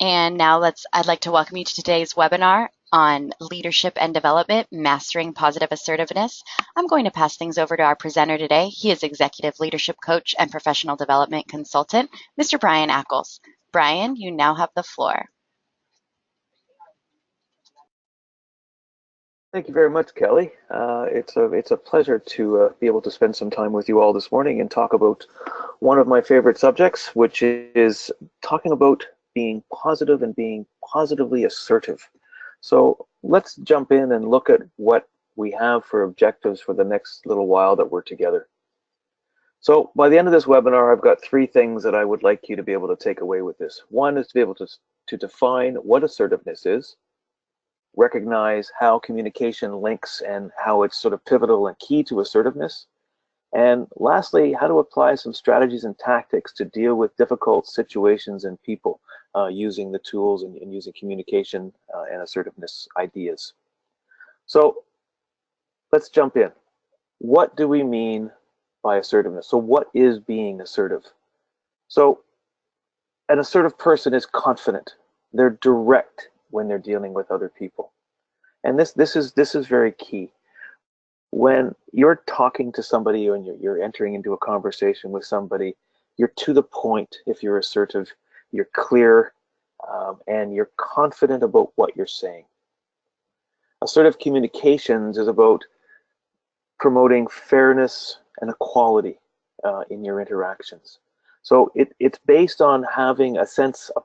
And now I'd like to welcome you to today's webinar on leadership and development, mastering positive assertiveness. I'm going to pass things over to our presenter today. He is executive leadership coach and professional development consultant, Mr. Brian Ackles. Brian, you now have the floor. Thank you very much, Kelly. It's a pleasure to be able to spend some time with you all this morning and talk about one of my favorite subjects, which is talking about being positive and being positively assertive. So let's jump in and look at what we have for objectives for the next little while that we're together. So by the end of this webinar, I've got three things that I would like you to be able to take away with this. One is to be able to define what assertiveness is, recognize how communication links and how it's sort of pivotal and key to assertiveness. And lastly, how to apply some strategies and tactics to deal with difficult situations and people using the tools and using communication and assertiveness ideas. So let's jump in. What do we mean by assertiveness? So what is being assertive? So an assertive person is confident. They're direct when they're dealing with other people. And this is very key. When you're talking to somebody and you're entering into a conversation with somebody, you're to the point. If you're assertive, you're clear, and you're confident about what you're saying. Assertive communications is about promoting fairness and equality in your interactions. So it's based on having a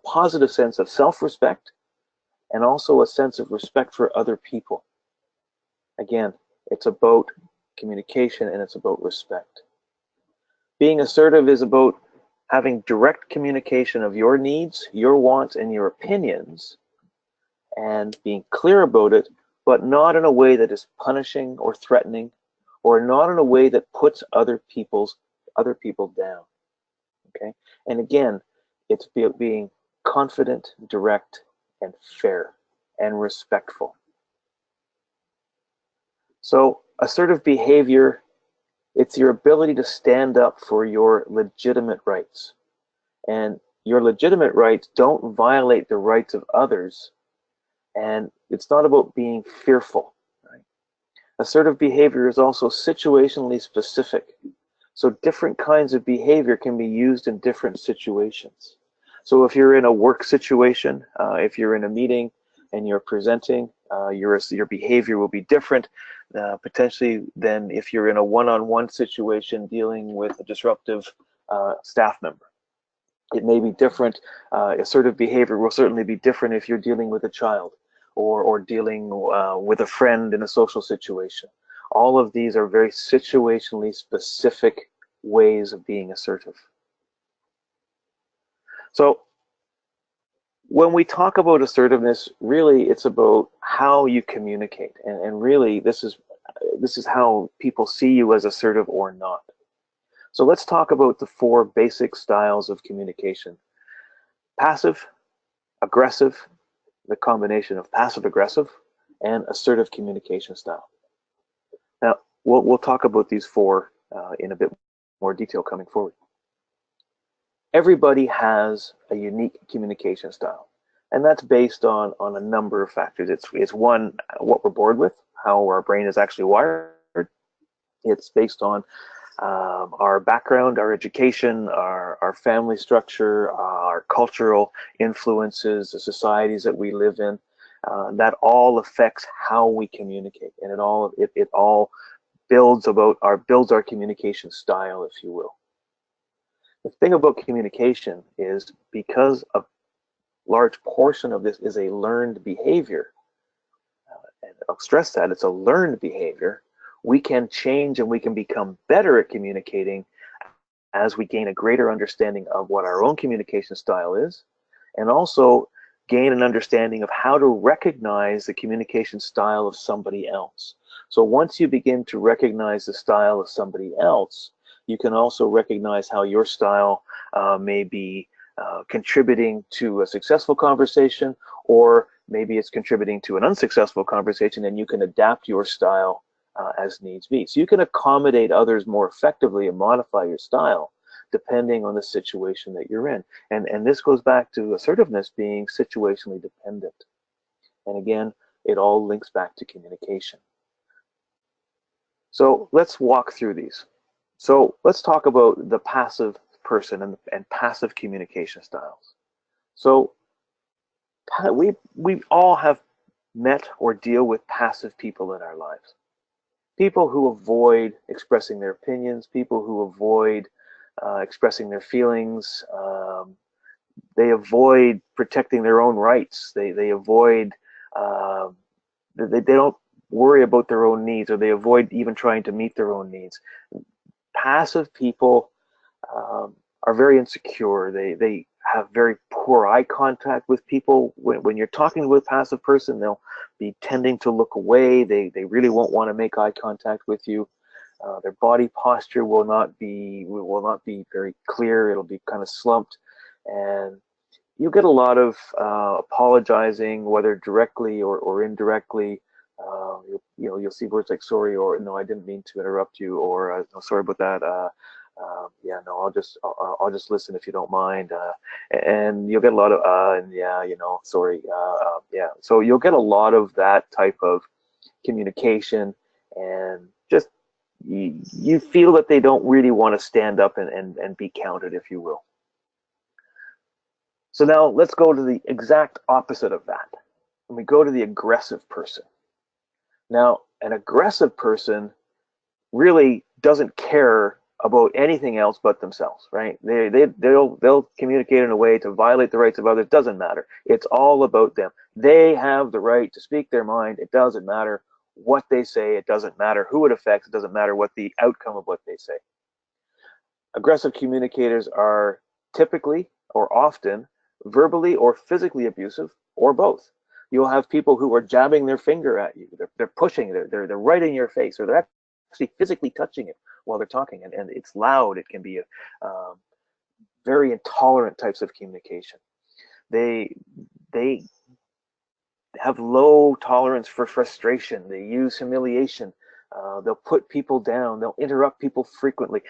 positive sense of self-respect and also a sense of respect for other people. Again, it's about communication and it's about respect. Being assertive is about having direct communication of your needs, your wants, and your opinions, and being clear about it, but not in a way that is punishing or threatening, or not in a way that puts other people down. Okay? And again, it's being confident, direct, and fair, and respectful. So assertive behavior, it's your ability to stand up for your legitimate rights. And your legitimate rights don't violate the rights of others. And it's not about being fearful. Right? Assertive behavior is also situationally specific. So different kinds of behavior can be used in different situations. So if you're in a work situation, if you're in a meeting and you're presenting, your behavior will be different potentially than if you're in a one-on-one situation dealing with a disruptive staff member. It may be different. Assertive behavior will certainly be different if you're dealing with a child or dealing with a friend in a social situation. All of these are very situationally specific ways of being assertive. So when we talk about assertiveness, really it's about how you communicate, and really this is how people see you as assertive or not. So let's talk about the four basic styles of communication: passive, aggressive, the combination of passive-aggressive, and assertive communication style. Now we'll talk about these four in a bit more detail coming forward. Everybody has a unique communication style, and that's based on a number of factors. It's one, what we're born with, how our brain is actually wired. It's based on our background, our education, our family structure, our cultural influences, the societies that we live in. That all affects how we communicate, and it all builds our communication style, if you will. The thing about communication is, because a large portion of this is a learned behavior, and I'll stress that it's a learned behavior, we can change and we can become better at communicating as we gain a greater understanding of what our own communication style is, and also gain an understanding of how to recognize the communication style of somebody else. So once you begin to recognize the style of somebody else, you can also recognize how your style may be contributing to a successful conversation, or maybe it's contributing to an unsuccessful conversation, and you can adapt your style as needs be. So you can accommodate others more effectively and modify your style depending on the situation that you're in. And this goes back to assertiveness being situationally dependent. And again, it all links back to communication. So let's walk through these. So let's talk about the passive person and passive communication styles. So we all have met or deal with passive people in our lives. People who avoid expressing their opinions, people who avoid expressing their feelings. They avoid protecting their own rights. They avoid, uh, they don't worry about their own needs, or they avoid even trying to meet their own needs. Passive people are very insecure. They have very poor eye contact with people. When you're talking with a passive person, they'll be tending to look away. They really won't want to make eye contact with you. Their body posture will not be very clear. It'll be kind of slumped, and you get a lot of apologizing, whether directly or indirectly. You'll see words like sorry, or no, I didn't mean to interrupt you, or no, sorry about that. Yeah, no, I'll just listen if you don't mind. And you'll get a lot of and yeah, sorry. Yeah, so you'll get a lot of that type of communication, and just you feel that they don't really want to stand up and be counted, if you will. So now let's go to the exact opposite of that. And we go to the aggressive person. Now, an aggressive person really doesn't care about anything else but themselves, right? They'll communicate in a way to violate the rights of others. Doesn't matter. It's all about them. They have the right to speak their mind. It doesn't matter what they say. It doesn't matter who it affects. It doesn't matter what the outcome of what they say. Aggressive communicators are typically or often verbally or physically abusive, or both. You'll have people who are jabbing their finger at you. They're pushing, they're right in your face, or they're actually physically touching it while they're talking, and it's loud. It can be very intolerant types of communication. They have low tolerance for frustration. They use humiliation. They'll put people down. They'll interrupt people frequently.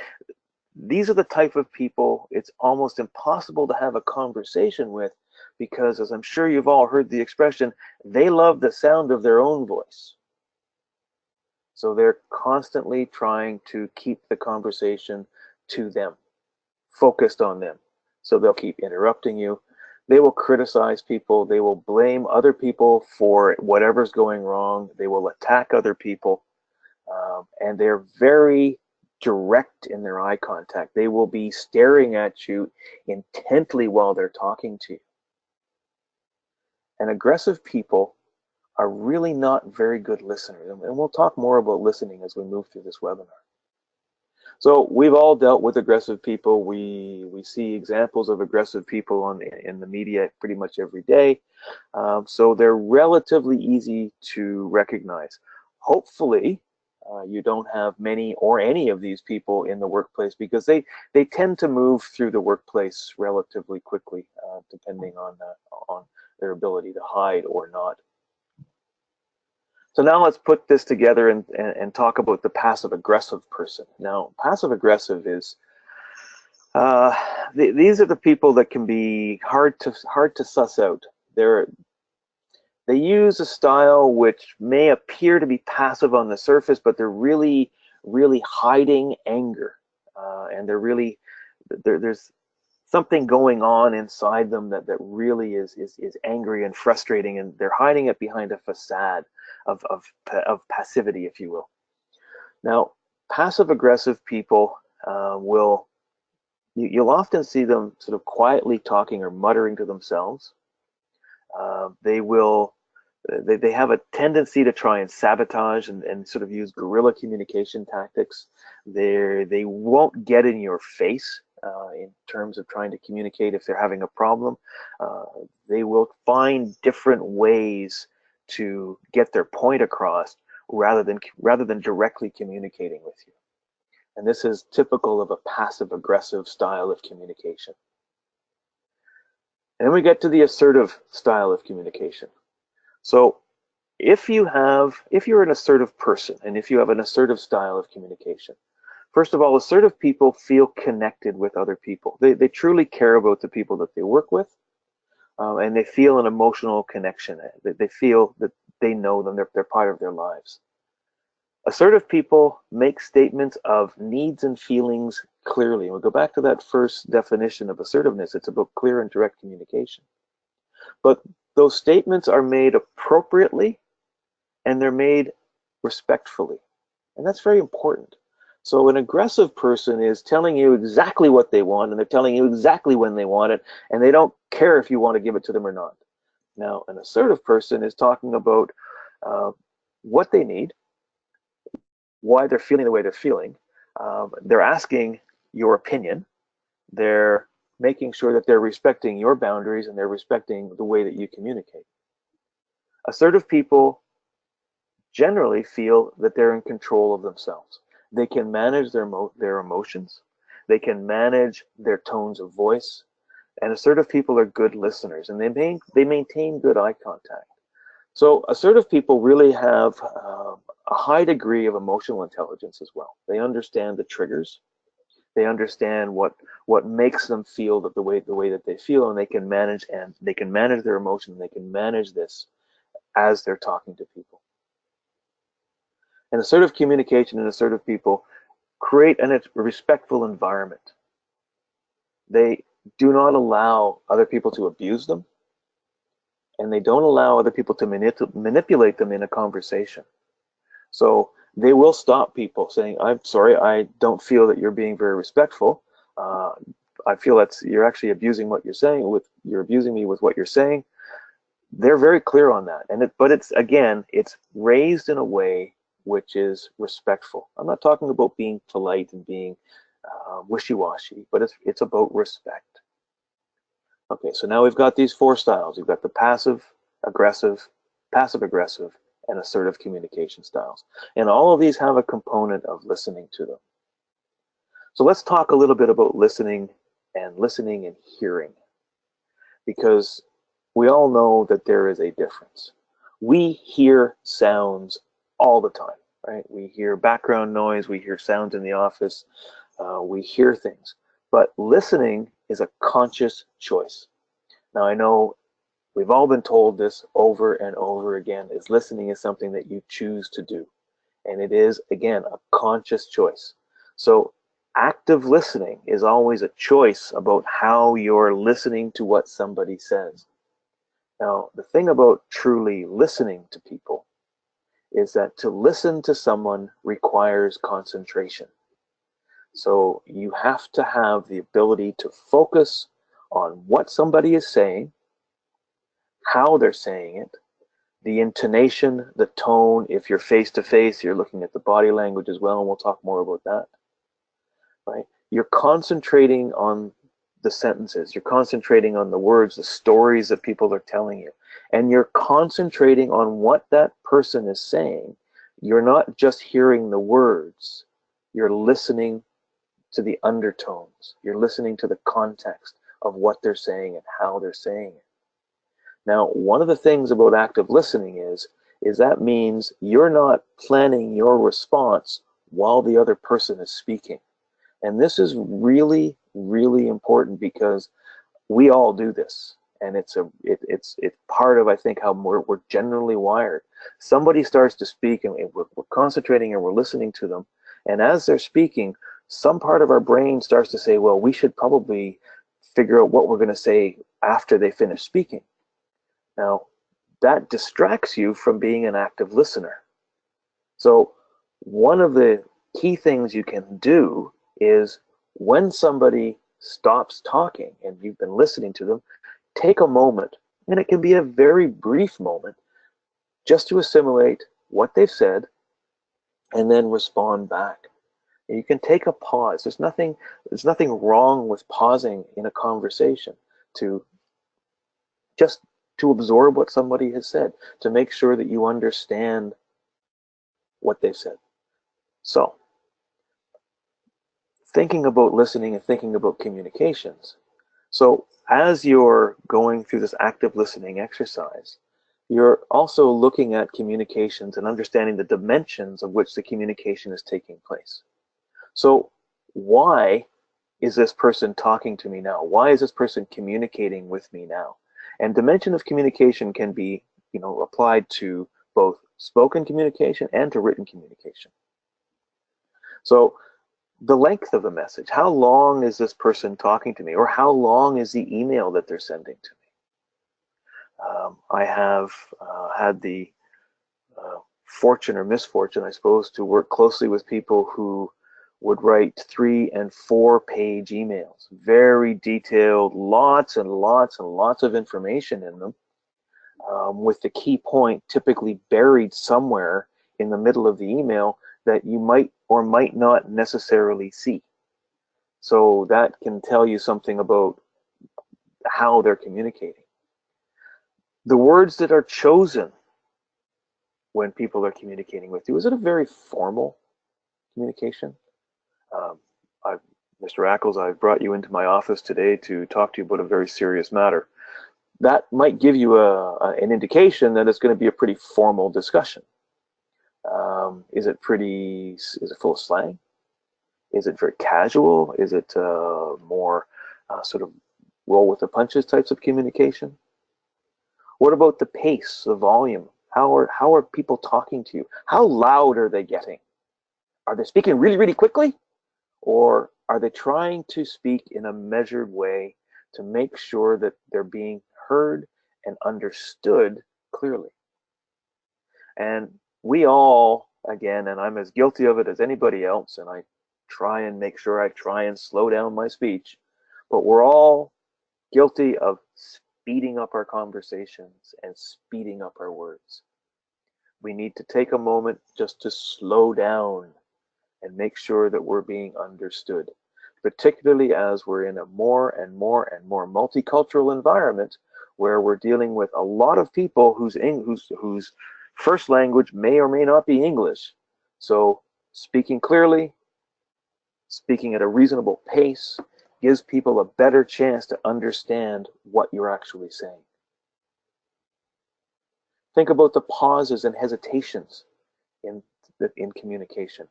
These are the type of people it's almost impossible to have a conversation with, because, as I'm sure you've all heard the expression, they love the sound of their own voice. So they're constantly trying to keep the conversation to them, focused on them. So they'll keep interrupting you. They will criticize people. They will blame other people for whatever's going wrong. They will attack other people. And they're very direct in their eye contact. They will be staring at you intently while they're talking to you. And aggressive people are really not very good listeners. And we'll talk more about listening as we move through this webinar. So we've all dealt with aggressive people. We see examples of aggressive people in the media pretty much every day. So they're relatively easy to recognize. Hopefully, you don't have many or any of these people in the workplace, because they tend to move through the workplace relatively quickly, depending on their ability to hide or not. So now let's put this together and talk about the passive-aggressive person. Now, passive-aggressive is these are the people that can be hard to suss out. They use a style which may appear to be passive on the surface, but they're really hiding anger, and there's something going on inside them that really is angry and frustrating, and they're hiding it behind a facade of passivity, if you will. Now, passive-aggressive people you'll often see them sort of quietly talking or muttering to themselves. They have a tendency to try and sabotage and sort of use guerrilla communication tactics. They won't get in your face in terms of trying to communicate if they're having a problem. They will find different ways to get their point across rather than directly communicating with you. And this is typical of a passive-aggressive style of communication. And then we get to the assertive style of communication. So if you're an assertive person, and if you have an assertive style of communication, First of all, assertive people feel connected with other people. They truly care about the people that they work with, and they feel an emotional connection. They feel that they know them, they're part of their lives. Assertive people make statements of needs and feelings clearly. And we'll go back to that first definition of assertiveness. It's about clear and direct communication. But those statements are made appropriately and they're made respectfully. And that's very important. So an aggressive person is telling you exactly what they want, and they're telling you exactly when they want it, and they don't care if you want to give it to them or not. Now, an assertive person is talking about what they need, why they're feeling the way they're feeling. They're asking your opinion. They're making sure that they're respecting your boundaries and they're respecting the way that you communicate. Assertive people generally feel that they're in control of themselves. They can manage their emotions. They can manage their tones of voice. And assertive people are good listeners, and they maintain good eye contact. So assertive people really have a high degree of emotional intelligence as well. They understand the triggers. They understand what makes them feel the way that they feel, and they can manage their emotion. They can manage this as they're talking to people. And assertive communication and assertive people create a respectful environment. They do not allow other people to abuse them, and they don't allow other people to manipulate them in a conversation. So they will stop people saying, I'm sorry, I don't feel that you're being very respectful. I feel that you're actually abusing what you're saying. You're abusing me with what you're saying. They're very clear on that. But it's raised in a way which is respectful. I'm not talking about being polite and being wishy-washy, but it's about respect. Okay, so now we've got these four styles. We've got the passive aggressive, and assertive communication styles. And all of these have a component of listening to them. So let's talk a little bit about listening and hearing, because we all know that there is a difference. We hear sounds all the time, right? We hear background noise, we hear sounds in the office, we hear things. But listening is a conscious choice. Now, I know we've all been told this over and over again, is listening is something that you choose to do. And it is, again, a conscious choice. So active listening is always a choice about how you're listening to what somebody says. Now, the thing about truly listening to people is that to listen to someone requires concentration. So you have to have the ability to focus on what somebody is saying, how they're saying it, the intonation, the tone. If you're face to face, you're looking at the body language as well, and we'll talk more about that. Right? You're concentrating on the sentences, you're concentrating on the words, the stories that people are telling you, and you're concentrating on what that person is saying. You're not just hearing the words, you're listening to the undertones, you're listening to the context of what they're saying and how they're saying it. Now, one of the things about active listening is that means you're not planning your response while the other person is speaking. And this is really, really important, because we all do this. And it's part of, I think, how we're generally wired. Somebody starts to speak, and we're concentrating and we're listening to them. And as they're speaking, some part of our brain starts to say, well, we should probably figure out what we're going to say after they finish speaking. Now, that distracts you from being an active listener. So one of the key things you can do is, when somebody stops talking and you've been listening to them, take a moment, and it can be a very brief moment, just to assimilate what they've said and then respond back. You can take a pause. There's nothing wrong with pausing in a conversation to absorb what somebody has said, to make sure that you understand what they've said. So, thinking about listening and thinking about communications. So, as you're going through this active listening exercise, you're also looking at communications and understanding the dimensions of which the communication is taking place. So why is this person talking to me now? Why is this person communicating with me now? And dimension of communication can be, applied to both spoken communication and to written communication. So the length of the message, how long is this person talking to me, or how long is the email that they're sending to me? I have had the fortune or misfortune, I suppose, to work closely with people who would write 3- and 4-page emails, very detailed, lots and lots and lots of information in them, with the key point typically buried somewhere in the middle of the email that you might or might not necessarily see. So that can tell you something about how they're communicating. The words that are chosen when people are communicating with you, is it a very formal communication? Um, Mr. Ackles, I've brought you into my office today to talk to you about a very serious matter. That might give you an indication that it's going to be a pretty formal discussion. Is it full of slang? Is it very casual? Is it more sort of roll with the punches types of communication? What about the pace, the volume? How are people talking to you? How loud are they getting? Are they speaking really, really quickly? Or are they trying to speak in a measured way to make sure that they're being heard and understood clearly? And we all, again, and I'm as guilty of it as anybody else, and I try and make sure I try and slow down my speech, but we're all guilty of speeding up our conversations and speeding up our words. We need to take a moment just to slow down and make sure that we're being understood, particularly as we're in a more and more and more multicultural environment where we're dealing with a lot of people whose first language may or may not be English. So speaking clearly, speaking at a reasonable pace, gives people a better chance to understand what you're actually saying. Think about the pauses and hesitations in communication.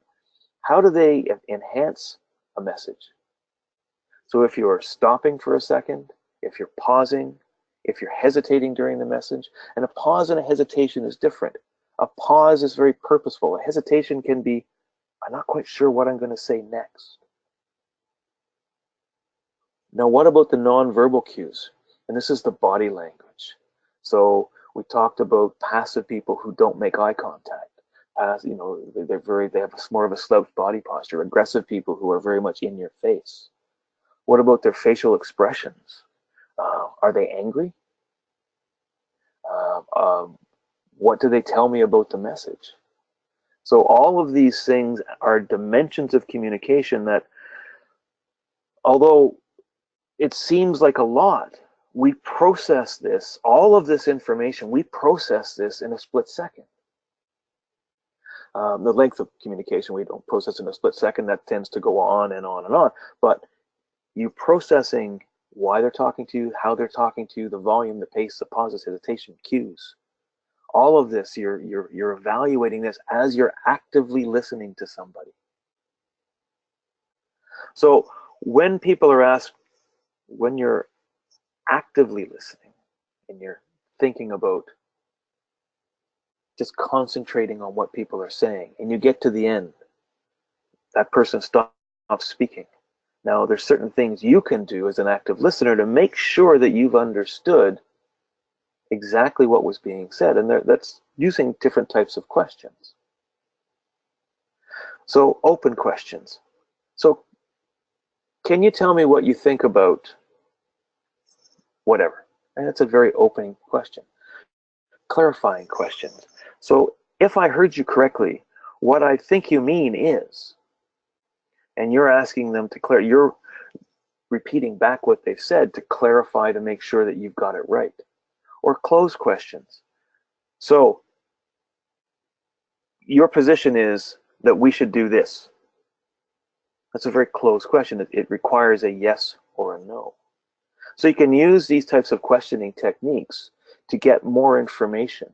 How do they enhance a message? So if you're stopping for a second, if you're pausing, if you're hesitating during the message, and a pause and a hesitation is different. A pause is very purposeful. A hesitation can be, I'm not quite sure what I'm going to say next. Now, what about the nonverbal cues? And this is the body language. So we talked about passive people who don't make eye contact. They have more of a slouched body posture. Aggressive people who are very much in your face. What about their facial expressions? Are they angry? What do they tell me about the message? So all of these things are dimensions of communication that, although it seems like a lot, we process this, all of this information, we process this in a split second. The length of communication, we don't process in a split second. That tends to go on and on and on. But you processing why they're talking to you, how they're talking to you, the volume, the pace, the pauses, hesitation, cues. All of this, you're evaluating this as you're actively listening to somebody. So when people are asked, when you're actively listening and you're thinking about just concentrating on what people are saying, and you get to the end, that person stops speaking. Now, there's certain things you can do as an active listener to make sure that you've understood exactly what was being said, and that's using different types of questions. So, open questions. So, can you tell me what you think about whatever? And that's a very open question. Clarifying questions. So, if I heard you correctly, what I think you mean is, and you're asking them to clarify, you're repeating back what they've said to clarify, to make sure that you've got it right. Or close questions. So, your position is that we should do this. That's a very closed question. It requires a yes or a no. So you can use these types of questioning techniques to get more information.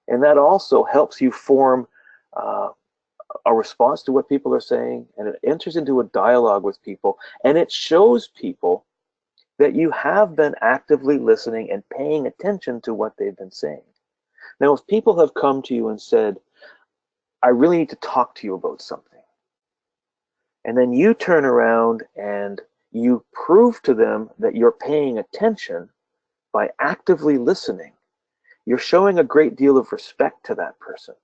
And that also helps you form a response to what people are saying, and it enters into a dialogue with people, and it shows people that you have been actively listening and paying attention to what they've been saying. Now, if people have come to you and said, I really need to talk to you about something, and then you turn around and you prove to them that you're paying attention by actively listening, you're showing a great deal of respect to that person,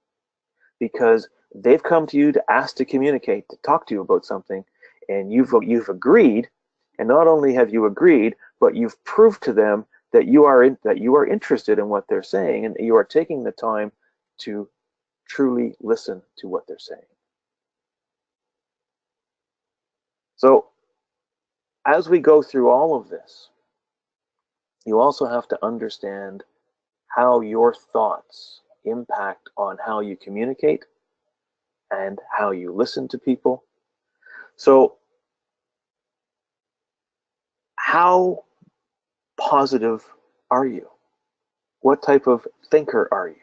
because they've come to you to ask to communicate, to talk to you about something, and you've agreed. And not only have you agreed, but you've proved to them that you are interested in what they're saying, and you are taking the time to truly listen to what they're saying. So as we go through all of this, you also have to understand how your thoughts impact on how you communicate and how you listen to people. So how positive are you? What type of thinker are you?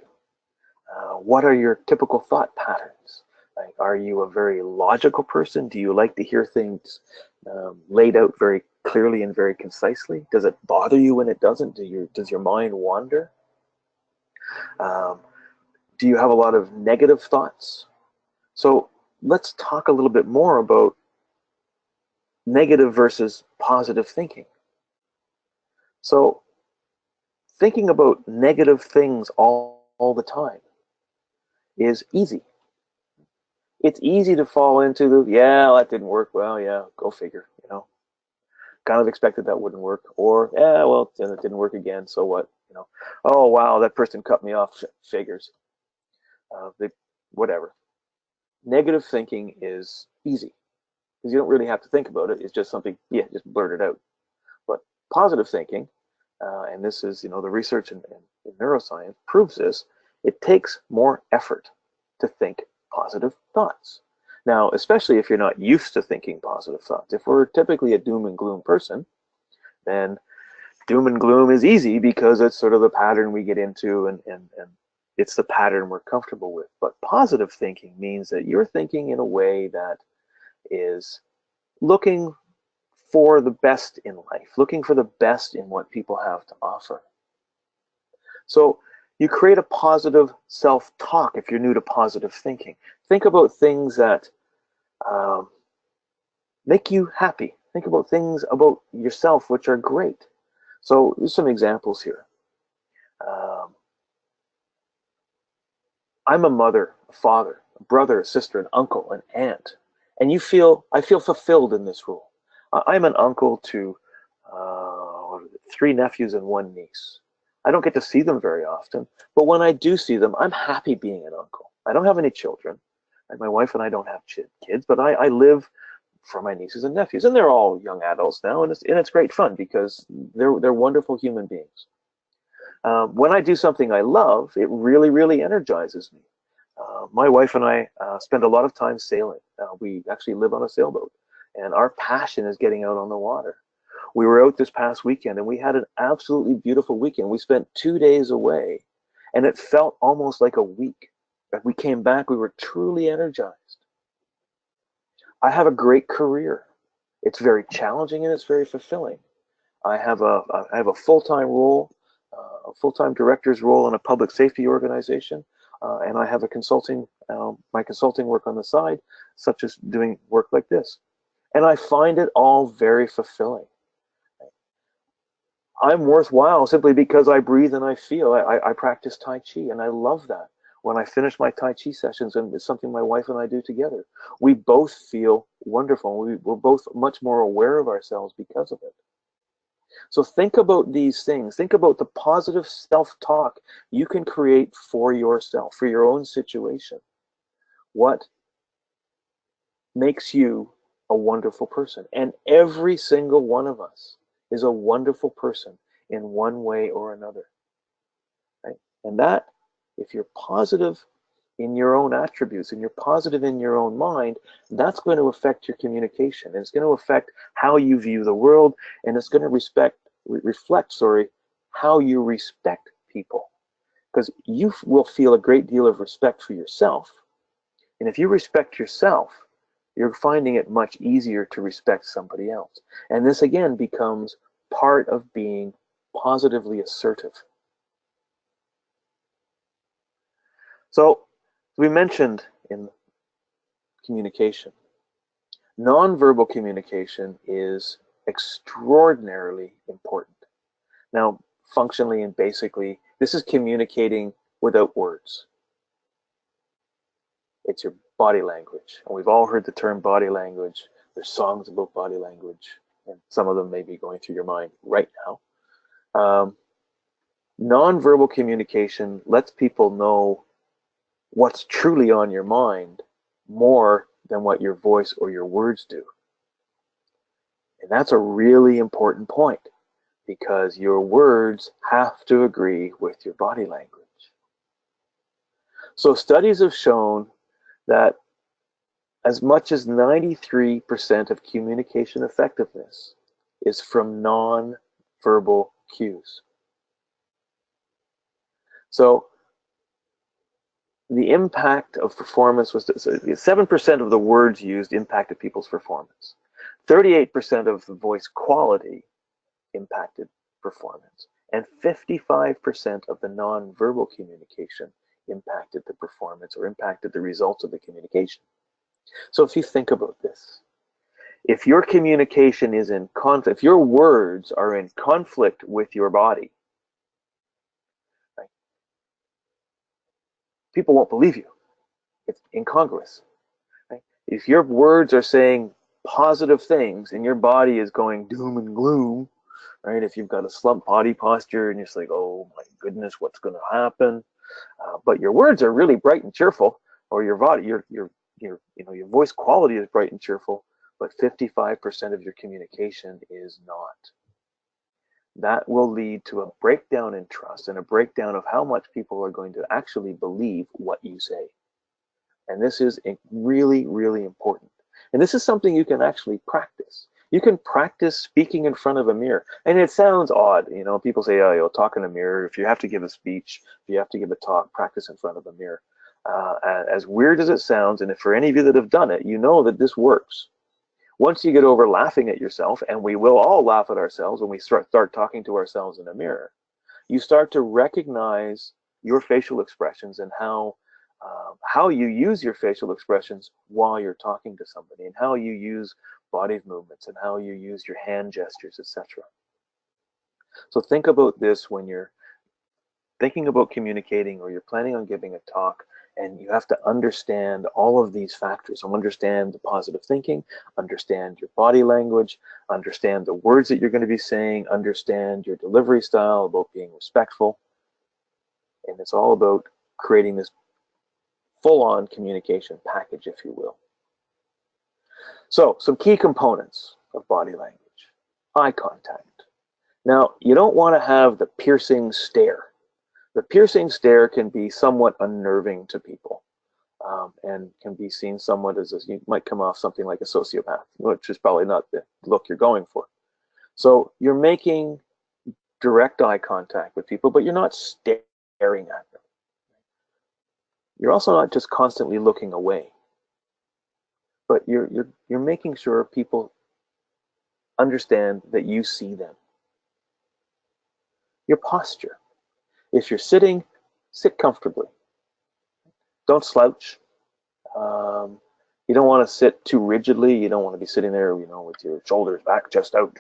What are your typical thought patterns? Like, are you a very logical person? Do you like to hear things laid out very clearly and very concisely? Does it bother you when it doesn't? Does your mind wander? Do you have a lot of negative thoughts? So let's talk a little bit more about negative versus positive thinking. So thinking about negative things all the time is easy. It's easy to fall into the, yeah, that didn't work. Well, yeah, go figure, kind of expected that wouldn't work. Or, yeah, well, then it didn't work again, so what? Oh, wow, that person cut me off, figures. Whatever. Negative thinking is easy because you don't really have to think about it. It's just something, yeah, just blurt it out. But positive thinking, and this is, the research in neuroscience proves this, it takes more effort to think positive thoughts. Now, especially if you're not used to thinking positive thoughts. If we're typically a doom and gloom person, then doom and gloom is easy because it's sort of the pattern we get into, and it's the pattern we're comfortable with. But positive thinking means that you're thinking in a way that is looking for the best in life, looking for the best in what people have to offer. So you create a positive self-talk if you're new to positive thinking. Think about things that make you happy. Think about things about yourself which are great. So there's some examples here. I'm a mother, a father, a brother, a sister, an uncle, an aunt, and I feel fulfilled in this role. I'm an uncle to 3 nephews and 1 niece. I don't get to see them very often, but when I do see them, I'm happy being an uncle. I don't have any children, and my wife and I don't have kids, but I live for my nieces and nephews, and they're all young adults now, and it's great fun because they're wonderful human beings. When I do something I love, it really, really energizes me. My wife and I spend a lot of time sailing. We actually live on a sailboat, and our passion is getting out on the water. We were out this past weekend, and we had an absolutely beautiful weekend. We spent 2 days away, and it felt almost like a week. When we came back, we were truly energized. I have a great career. It's very challenging and it's very fulfilling. I have a full-time role, a full-time director's role in a public safety organization, and I have my consulting work on the side, such as doing work like this. And I find it all very fulfilling. I'm worthwhile simply because I breathe and I feel. I practice Tai Chi, and I love that. When I finish my Tai Chi sessions, and it's something my wife and I do together, we both feel wonderful. We're both much more aware of ourselves because of it. So think about these things. Think about the positive self-talk you can create for yourself, for your own situation. What makes you a wonderful person? And every single one of us is a wonderful person in one way or another. Right? And that, if you're positive in your own attributes and you're positive in your own mind, that's going to affect your communication. And it's going to affect how you view the world, and it's going to reflect how you respect people. Because you will feel a great deal of respect for yourself And if you respect yourself, you're finding it much easier to respect somebody else. And this again becomes part of being positively assertive. So we mentioned in communication, nonverbal communication is extraordinarily important. Now, functionally and basically, this is communicating without words. It's your body language. And we've all heard the term body language. There's songs about body language, and some of them may be going through your mind right now. Nonverbal communication lets people know what's truly on your mind more than what your voice or your words do. And that's a really important point, because your words have to agree with your body language. So studies have shown that as much as 93% of communication effectiveness is from non-verbal cues. So the impact of performance was 7% of the words used impacted people's performance. 38% of the voice quality impacted performance. And 55% of the non-verbal communication impacted the performance or impacted the results of the communication. So if you think about this, if your communication is in conflict, if your words are in conflict with your body, right, people won't believe you. It's incongruous. Right? If your words are saying positive things and your body is going doom and gloom, right? If you've got a slump body posture and you're just like, oh my goodness, what's going to happen? But your words are really bright and cheerful, or your body, your voice quality is bright and cheerful, but 55% of your communication is not. That will lead to a breakdown in trust and a breakdown of how much people are going to actually believe what you say. And this is really, really important. And this is something you can actually practice. You can practice speaking in front of a mirror. And it sounds odd, people say, oh, you'll talk in a mirror. If you have to give a speech, if you have to give a talk, practice in front of a mirror. As weird as it sounds, and if for any of you that have done it, you know that this works. Once you get over laughing at yourself, and we will all laugh at ourselves when we start talking to ourselves in a mirror, you start to recognize your facial expressions and how you use your facial expressions while you're talking to somebody, and how you use body movements, and how you use your hand gestures, etc. So think about this when you're thinking about communicating or you're planning on giving a talk, and you have to understand all of these factors. So understand the positive thinking, understand your body language, understand the words that you're going to be saying, understand your delivery style, about being respectful. And it's all about creating this full-on communication package, if you will. So some key components of body language. Eye contact. Now, you don't want to have the piercing stare. The piercing stare can be somewhat unnerving to people, and can be seen somewhat as you might come off something like a sociopath, which is probably not the look you're going for. So you're making direct eye contact with people, but you're not staring at them. You're also not just constantly looking away, but you're making sure people understand that you see them. Your posture. If you're sitting, sit comfortably. Don't slouch. You don't want to sit too rigidly. You don't want to be sitting there, with your shoulders back, chest out,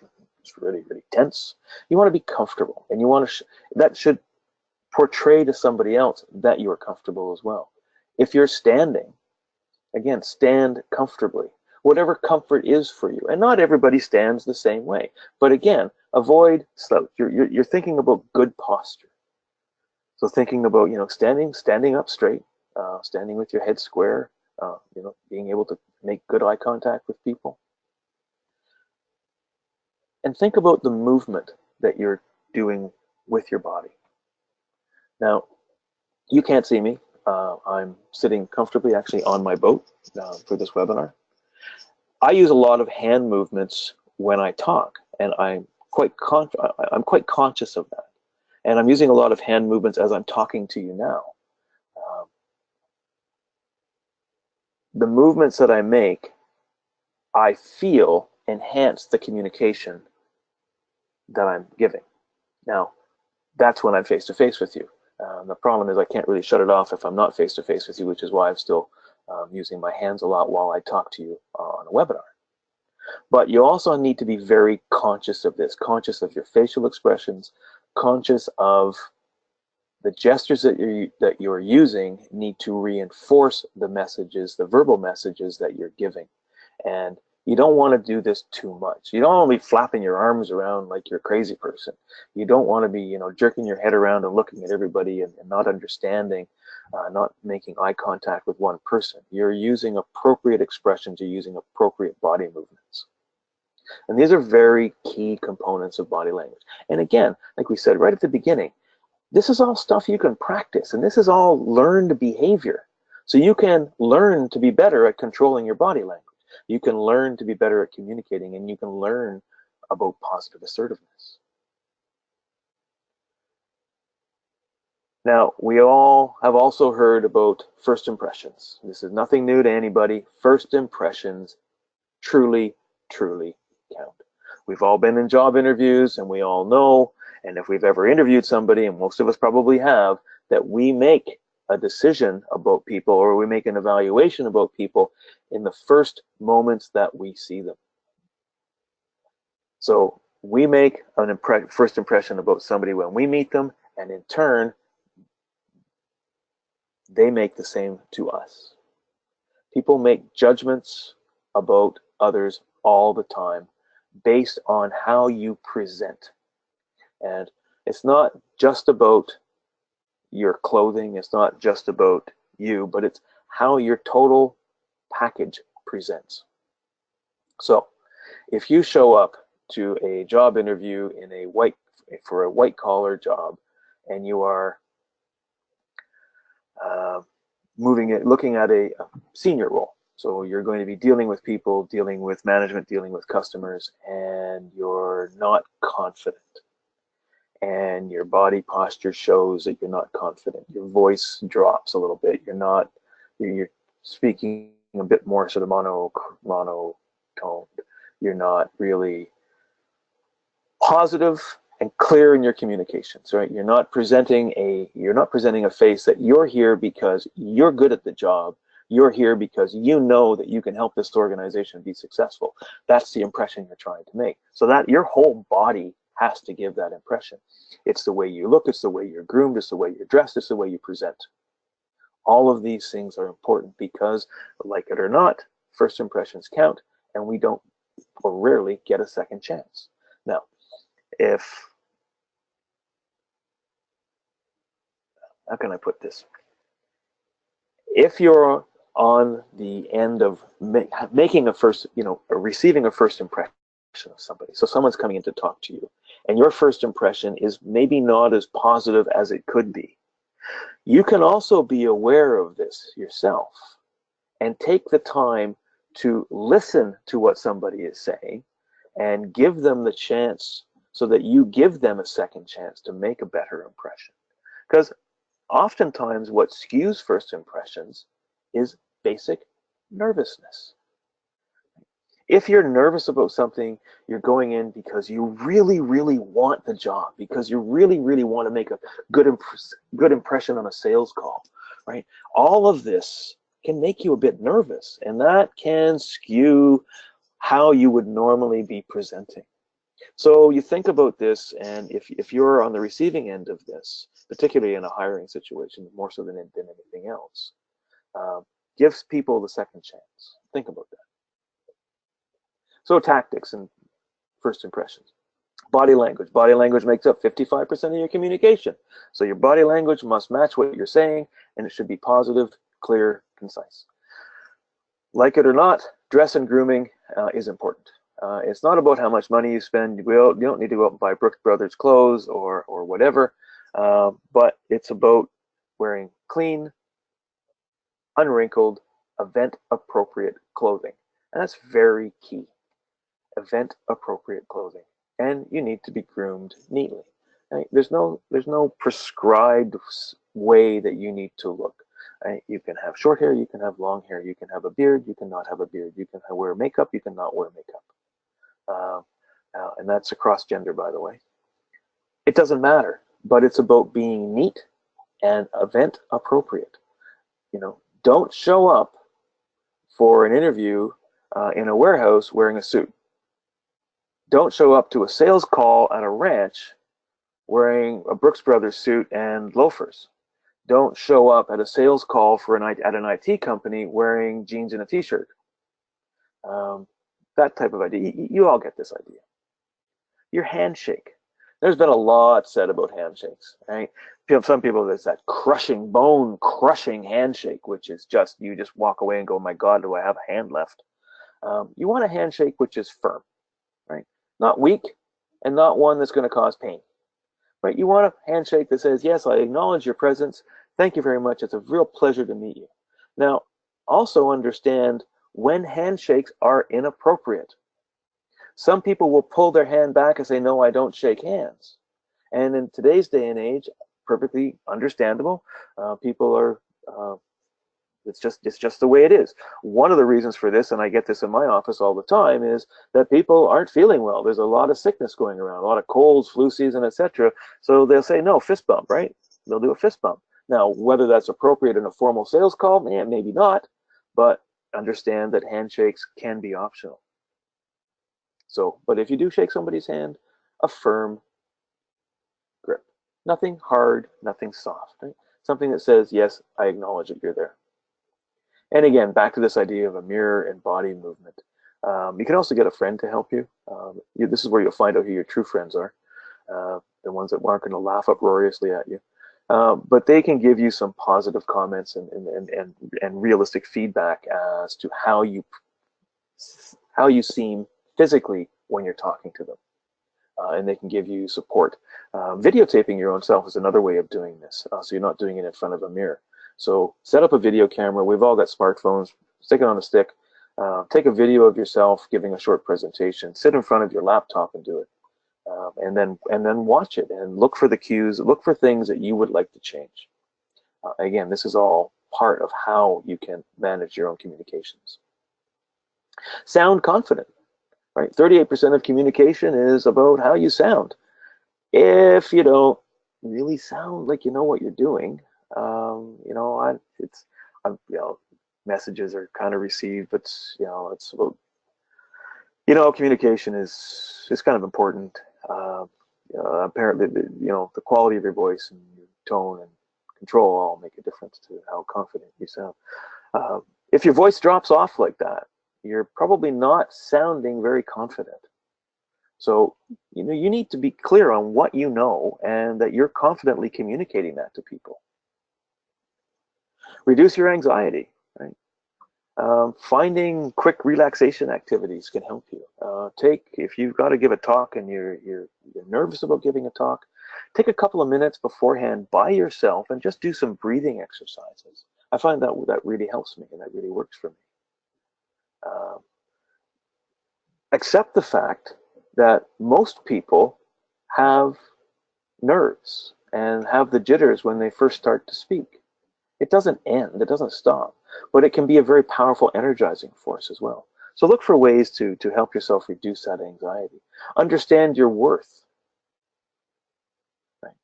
just really, really tense. You want to be comfortable, and you want to. That should portray to somebody else that you are comfortable as well. If you're standing, again, stand comfortably. Whatever comfort is for you, and not everybody stands the same way. But again, avoid slouch. You're thinking about good posture. So thinking about standing up straight, standing with your head square, being able to make good eye contact with people. And think about the movement that you're doing with your body. Now, you can't see me. I'm sitting comfortably actually on my boat for this webinar. I use a lot of hand movements when I talk, and I'm quite conscious of that. And I'm using a lot of hand movements as I'm talking to you now. the movements that I make, I feel enhance the communication that I'm giving. Now, that's when I'm face to face with you. The problem is I can't really shut it off if I'm not face to face with you, which is why I'm still using my hands a lot while I talk to you on a webinar. But you also need to be very conscious of this, conscious of your facial expressions, conscious of the gestures that you're using need to reinforce the messages, the verbal messages that you're giving. And you don't want to do this too much. You don't want to be flapping your arms around like you're a crazy person. You don't want to be, jerking your head around and looking at everybody and not understanding, not making eye contact with one person. You're using appropriate expressions. You're using appropriate body movements. And these are very key components of body language. And again, like we said right at the beginning, this is all stuff you can practice, and this is all learned behavior. So you can learn to be better at controlling your body language. You can learn to be better at communicating, and you can learn about positive assertiveness. Now, we all have also heard about first impressions. This is nothing new to anybody. First impressions truly, truly count. We've all been in job interviews, and we all know, and if we've ever interviewed somebody, and most of us probably have, that we make a decision about people, or we make an evaluation about people in the first moments that we see them. So we make an first impression about somebody when we meet them, and in turn, they make the same to us. People make judgments about others all the time based on how you present. And it's not just about your clothing, it's not just about you, but it's how your total package presents. So if you show up to a job interview for a white collar job, and you are looking at a senior role, so you're going to be dealing with people, dealing with management, dealing with customers, and you're not confident, and your body posture shows that you're not confident. Your voice drops a little bit. You're speaking a bit more sort of monotoned. You're not really positive and clear in your communications, right? You're not presenting a face that you're here because you're good at the job. You're here because you know that you can help this organization be successful. That's the impression you're trying to make. So that your whole body has to give that impression. It's the way you look, it's the way you're groomed, it's the way you're dressed, it's the way you present. All of these things are important because, like it or not, first impressions count, and we don't, or rarely, get a second chance. Now, how can I put this? If you're on the end of making receiving a first impression of somebody, so someone's coming in to talk to you, and your first impression is maybe not as positive as it could be, you can also be aware of this yourself and take the time to listen to what somebody is saying and give them the chance so that you give them a second chance to make a better impression. Because oftentimes what skews first impressions is basic nervousness. If you're nervous about something, you're going in because you really, really want the job, because you really, really want to make a good impression on a sales call, right? All of this can make you a bit nervous, and that can skew how you would normally be presenting. So you think about this, and if you're on the receiving end of this, particularly in a hiring situation, more so than anything else, gives people the second chance. Think about that. So tactics and first impressions. Body language. Body language makes up 55% of your communication. So your body language must match what you're saying, and it should be positive, clear, concise. Like it or not, dress and grooming is important. It's not about how much money you spend. You don't need to go out and buy Brooks Brothers clothes or whatever, but it's about wearing clean, unwrinkled, event-appropriate clothing. And that's very key. Event-appropriate clothing. And you need to be groomed neatly. Right? There's no prescribed way that you need to look. Right? You can have short hair, you can have long hair, you can have a beard, you cannot have a beard, you can wear makeup, you cannot wear makeup. And that's across gender, by the way. It doesn't matter, but it's about being neat and event appropriate. Don't show up for an interview in a warehouse wearing a suit. Don't show up to a sales call at a ranch wearing a Brooks Brothers suit and loafers. Don't show up at a sales call at an IT company wearing jeans and a t-shirt. That type of idea. You all get this idea. Your handshake. There's been a lot said about handshakes, right? Some people, there's that crushing, bone-crushing handshake, which is just, you just walk away and go, my God, do I have a hand left? You want a handshake which is firm, right? Not weak, and not one that's going to cause pain, right? You want a handshake that says, yes, I acknowledge your presence. Thank you very much. It's a real pleasure to meet you. Now, also understand when handshakes are inappropriate. Some people will pull their hand back and say, no, I don't shake hands. And in today's day and age, perfectly understandable. People are, it's just the way it is. One of the reasons for this, and I get this in my office all the time, is that people aren't feeling well. There's a lot of sickness going around, a lot of colds, flu season, etc. So they'll say, no, fist bump, right? They'll do a fist bump. Now, whether that's appropriate in a formal sales call, maybe not, but understand that handshakes can be optional. So, but if you do shake somebody's hand, a firm grip. Nothing hard, nothing soft. Right? Something that says, yes, I acknowledge that you're there. And again, back to this idea of a mirror and body movement. You can also get a friend to help you. This is where you'll find out who your true friends are, the ones that aren't going to laugh uproariously at you. But they can give you some positive comments and realistic feedback as to how you seem physically when you're talking to them. And they can give you support. Videotaping your own self is another way of doing this, so you're not doing it in front of a mirror. So set up a video camera. We've all got smartphones. Stick it on a stick. Take a video of yourself giving a short presentation. Sit in front of your laptop and do it, and then watch it and look for the cues. Look for things that you would like to change. Again, this is all part of how you can manage your own communications. Sound confident. Right, 38% of communication is about how you sound. If you don't really sound like you know what you're doing, messages are kind of received, but it's about, communication is kind of important. Apparently, the quality of your voice and your tone and control all make a difference to how confident you sound. If your voice drops off like that, you're probably not sounding very confident. So, you need to be clear on what you know and that you're confidently communicating that to people. Reduce your anxiety, right? Finding quick relaxation activities can help you. If you've got to give a talk and you're nervous about giving a talk, take a couple of minutes beforehand by yourself and just do some breathing exercises. I find that really helps me and that really works for me. Accept the fact that most people have nerves and have the jitters when they first start to speak. It doesn't end, it doesn't stop, but it can be a very powerful energizing force as well. So look for ways to help yourself reduce that anxiety. Understand your worth. Right?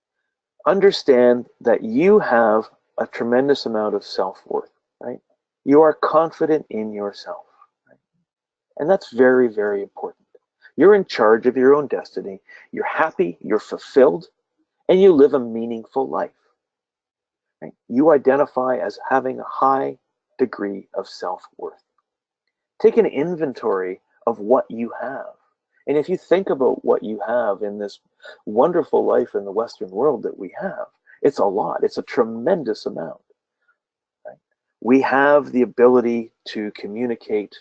Understand that you have a tremendous amount of self-worth. Right? You are confident in yourself. Right? And that's very, very important. You're in charge of your own destiny. You're happy, you're fulfilled, and you live a meaningful life. Right? You identify as having a high degree of self-worth. Take an inventory of what you have. And if you think about what you have in this wonderful life in the Western world that we have, it's a lot. It's a tremendous amount. Right? We have the ability to communicate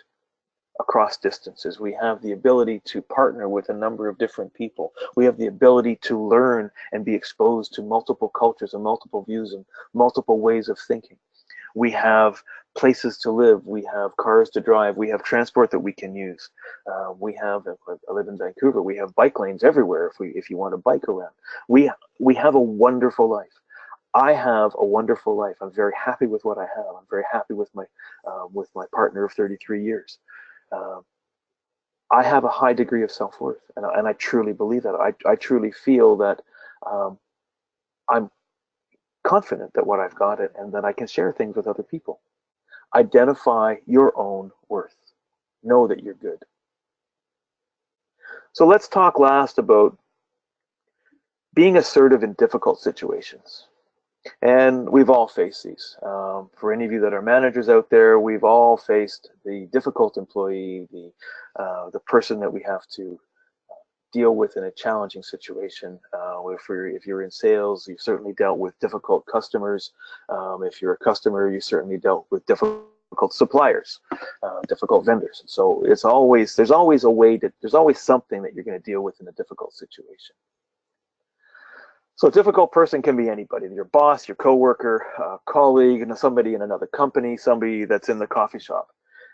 across distances. We have the ability to partner with a number of different people. We have the ability to learn and be exposed to multiple cultures and multiple views and multiple ways of thinking. We have places to live. We have cars to drive. We have transport that we can use. I live in Vancouver. We have bike lanes everywhere if you want to bike around. We have a wonderful life. I have a wonderful life. I'm very happy with what I have. I'm very happy with my partner of 33 years. Um, I have a high degree of self-worth, and I truly believe that. I truly feel that um, I'm confident that what I've got it, and that I can share things with other people. Identify your own worth. Know that you're good. So let's talk last about being assertive in difficult situations. And we've all faced these. For any of you that are managers out there, we've all faced the difficult employee, the person that we have to deal with in a challenging situation. If you're in sales, you've certainly dealt with difficult customers. If you're a customer, you certainly dealt with difficult suppliers, difficult vendors. So there's always there's always something that you're going to deal with in a difficult situation. So a difficult person can be anybody, your boss, your coworker, colleague, and somebody in another company, somebody that's in the coffee shop.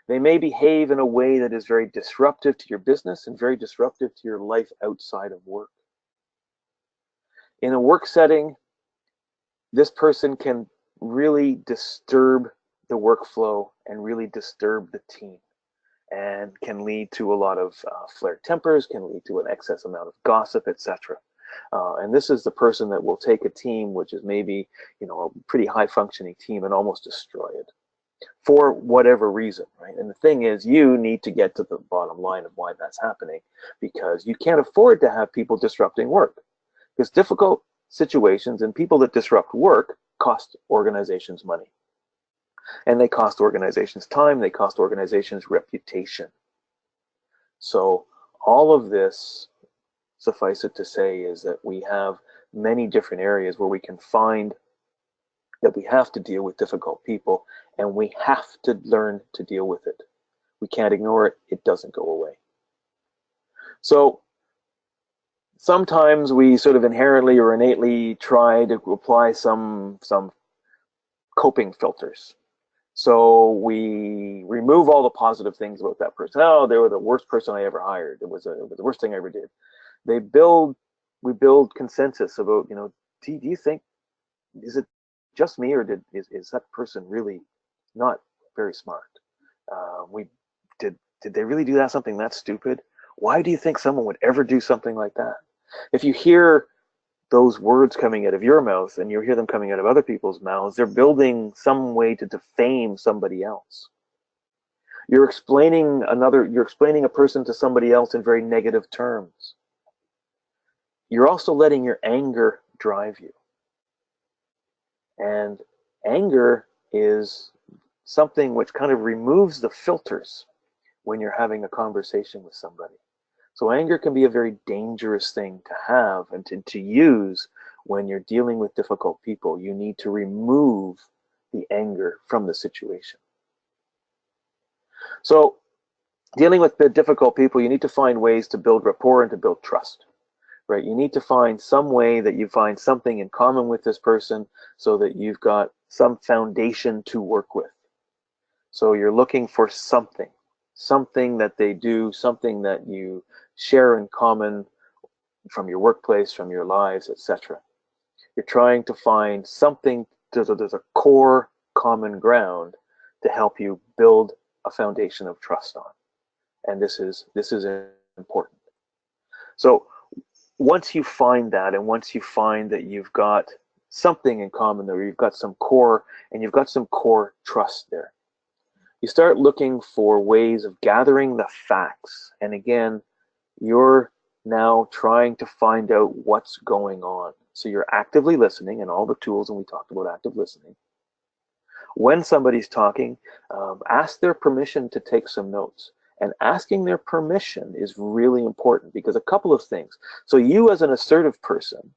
They may behave in a way that is very disruptive to your business and very disruptive to your life outside of work. In a work setting, this person can really disturb the workflow and really disturb the team, and can lead to a lot of flared tempers, can lead to an excess amount of gossip, etc. And this is the person that will take a team which is maybe, a pretty high functioning team, and almost destroy it for whatever reason, right? And the thing is, you need to get to the bottom line of why that's happening, because you can't afford to have people disrupting work, because difficult situations and people that disrupt work cost organizations money, and they cost organizations time, they cost organizations reputation. So all of this, suffice it to say, is that we have many different areas where we can find that we have to deal with difficult people, and we have to learn to deal with it. We can't ignore it. It doesn't go away. So sometimes we sort of inherently or innately try to apply some coping filters. So we remove all the positive things about that person. Oh, they were the worst person I ever hired. It was the worst thing I ever did. We build consensus about, do you think, is it just me, or is that person really not very smart? We did they really do that, something that stupid? Why do you think someone would ever do something like that? If you hear those words coming out of your mouth and you hear them coming out of other people's mouths, they're building some way to defame somebody else. You're explaining a person to somebody else in very negative terms. You're also letting your anger drive you. And anger is something which kind of removes the filters when you're having a conversation with somebody. So anger can be a very dangerous thing to have and to use when you're dealing with difficult people. You need to remove the anger from the situation. So dealing with the difficult people, you need to find ways to build rapport and to build trust. Right? You need to find some way that you find something in common with this person so that you've got some foundation to work with. So you're looking for something that they do, something that you share in common from your workplace, from your lives, etc. You're trying to find something, there's a core common ground to help you build a foundation of trust on. And this is important. So once you find that, and once you find that you've got something in common there, you've got some core, and you've got some core trust there, you start looking for ways of gathering the facts. And again, you're now trying to find out what's going on. So you're actively listening, and all the tools, and we talked about active listening. When somebody's talking, ask their permission to take some notes. And asking their permission is really important, because a couple of things. So you, as an assertive person,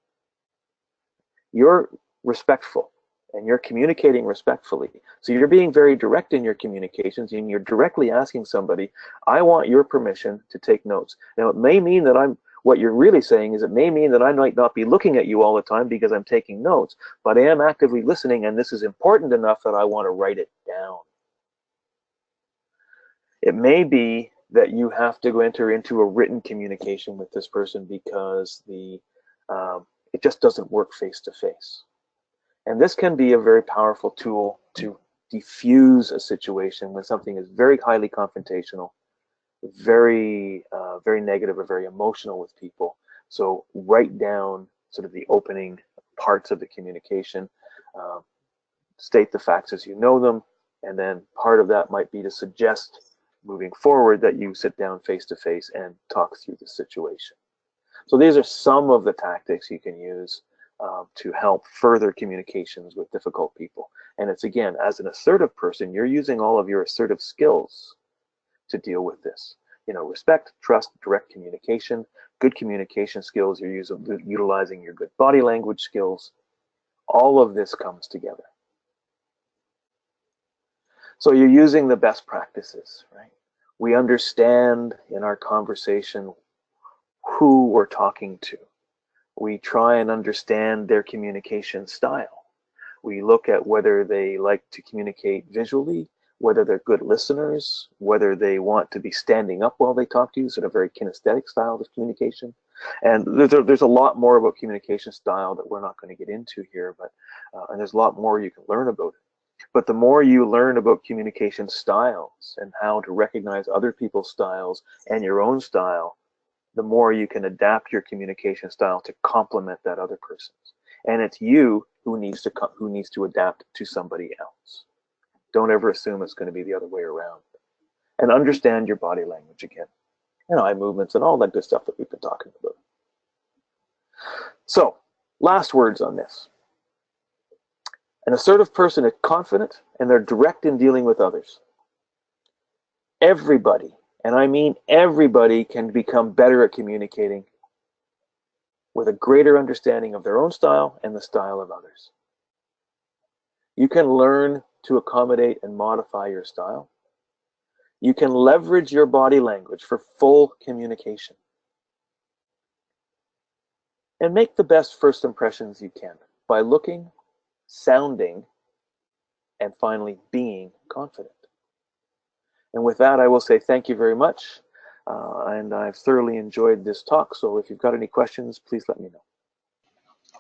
you're respectful and you're communicating respectfully. So you're being very direct in your communications, and you're directly asking somebody, I want your permission to take notes. Now, it may mean that what you're really saying is, it may mean that I might not be looking at you all the time because I'm taking notes, but I am actively listening, and this is important enough that I want to write it down. It may be that you have to enter into a written communication with this person because it just doesn't work face to face. And this can be a very powerful tool to diffuse a situation when something is very highly confrontational, very negative or very emotional with people. So write down sort of the opening parts of the communication, uh, state the facts as you know them, and then part of that might be to suggest moving forward that you sit down face to face and talk through the situation. So these are some of the tactics you can use to help further communications with difficult people. And it's, again, as an assertive person, you're using all of your assertive skills to deal with this. You know, respect, trust, direct communication, good communication skills, you're utilizing your good body language skills. All of this comes together. So you're using the best practices, right? We understand in our conversation who we're talking to. We try and understand their communication style. We look at whether they like to communicate visually, whether they're good listeners, whether they want to be standing up while they talk to you, sort of very kinesthetic style of communication. And there's a lot more about communication style that we're not going to get into here, but and there's a lot more you can learn about it. But the more you learn about communication styles and how to recognize other people's styles and your own style, the more you can adapt your communication style to complement that other person's. And it's you who needs to adapt to somebody else. Don't ever assume it's going to be the other way around. And understand your body language again, and eye movements and all that good stuff that we've been talking about. So, last words on this. An assertive person is confident and they're direct in dealing with others. Everybody, and I mean everybody, can become better at communicating with a greater understanding of their own style and the style of others. You can learn to accommodate and modify your style. You can leverage your body language for full communication. And make the best first impressions you can by looking, sounding, and finally being confident. And with that, I will say thank you very much. And I've thoroughly enjoyed this talk. So if you've got any questions, please let me know.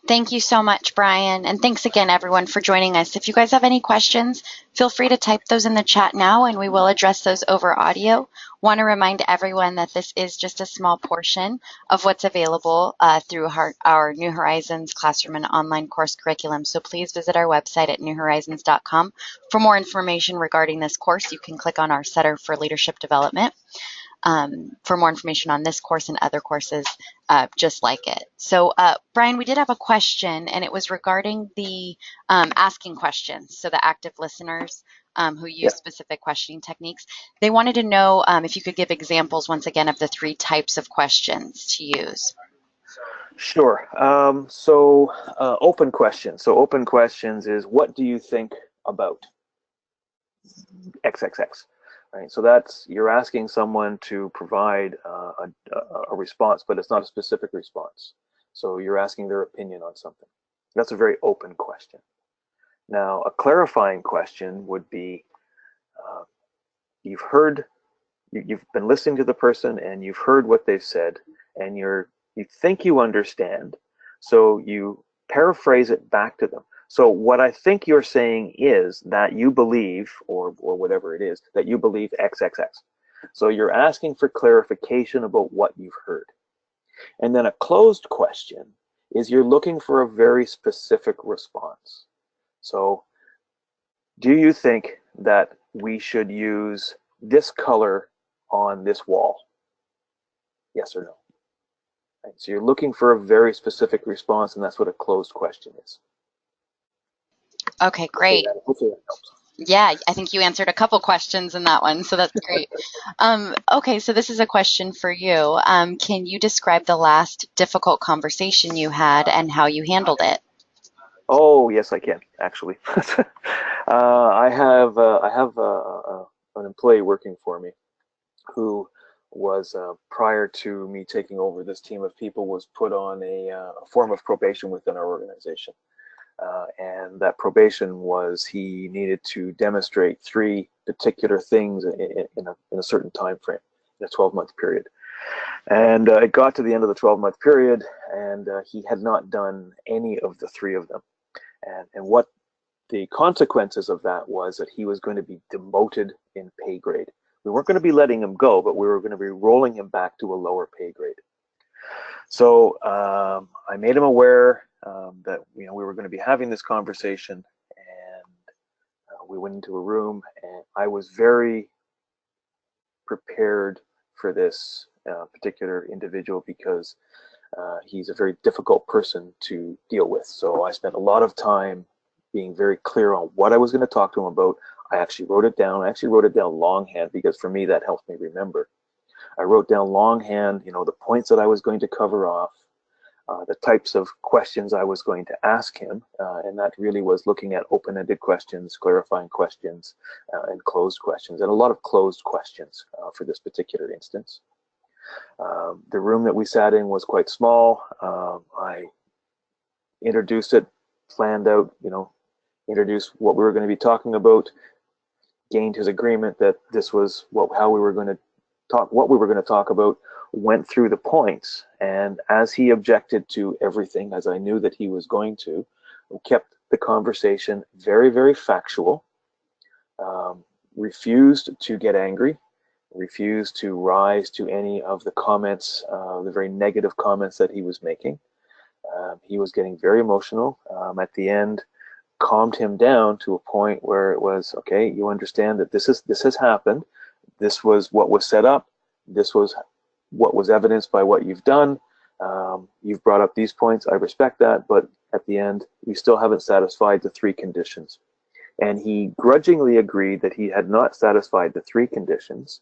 Thank you so much, Brian. And thanks again, everyone, for joining us. If you guys have any questions, feel free to type those in the chat now, and we will address those over audio. Want to remind everyone that this is just a small portion of what's available through our New Horizons classroom and online course curriculum. So please visit our website at newhorizons.com. For more information regarding this course, you can click on our Center for Leadership Development. For more information on this course and other courses just like it. So Brian, we did have a question, and it was regarding the asking questions. So the active listeners who use specific questioning techniques, they wanted to know if you could give examples once again of the 3 types of questions to use. Sure. Open questions. So open questions is, what do you think about XXX? Right, so that's, you're asking someone to provide a response, but it's not a specific response. So you're asking their opinion on something. That's a very open question. Now, a clarifying question would be, you've been listening to the person and you've heard what they've said, and you think you understand, so you paraphrase it back to them. So what I think you're saying is that you believe, or whatever it is, that you believe XXX. So you're asking for clarification about what you've heard. And then a closed question is, you're looking for a very specific response. So, do you think that we should use this color on this wall? Yes or no? Right, so you're looking for a very specific response, and that's what a closed question is. Okay, great. Hopefully that helps. Yeah, I think you answered a couple questions in that one, so that's great. Okay, so this is a question for you. Can you describe the last difficult conversation you had and how you handled it? Oh, yes, I can, actually. I have an employee working for me who was, prior to me taking over this team of people, was put on a form of probation within our organization. And that probation was, he needed to demonstrate 3 particular things in a certain time frame, in a 12-month period. And it got to the end of the 12-month period, and he had not done any of the 3 of them. And what the consequences of that was that he was going to be demoted in pay grade. We weren't going to be letting him go, but we were going to be rolling him back to a lower pay grade. So I made him aware that we were going to be having this conversation, and we went into a room, and I was very prepared for this particular individual because he's a very difficult person to deal with. So I spent a lot of time being very clear on what I was going to talk to him about. I actually wrote it down. I actually wrote it down longhand because for me that helps me remember. I wrote down longhand, the points that I was going to cover off, the types of questions I was going to ask him, and that really was looking at open-ended questions, clarifying questions, and closed questions, and a lot of closed questions for this particular instance. The room that we sat in was quite small. I introduced it, planned out, introduced what we were going to be talking about, gained his agreement that this was what we were going to talk about, went through the points, and as he objected to everything, as I knew that he was going to, kept the conversation very, very factual, refused to get angry, refused to rise to any of the comments, the very negative comments that he was making. He was getting very emotional. At the end, calmed him down to a point where it was, okay, you understand that this has happened. This was what was set up. This was what was evidenced by what you've done. You've brought up these points. I respect that, but at the end, you still haven't satisfied the 3 conditions. And he grudgingly agreed that he had not satisfied the 3 conditions.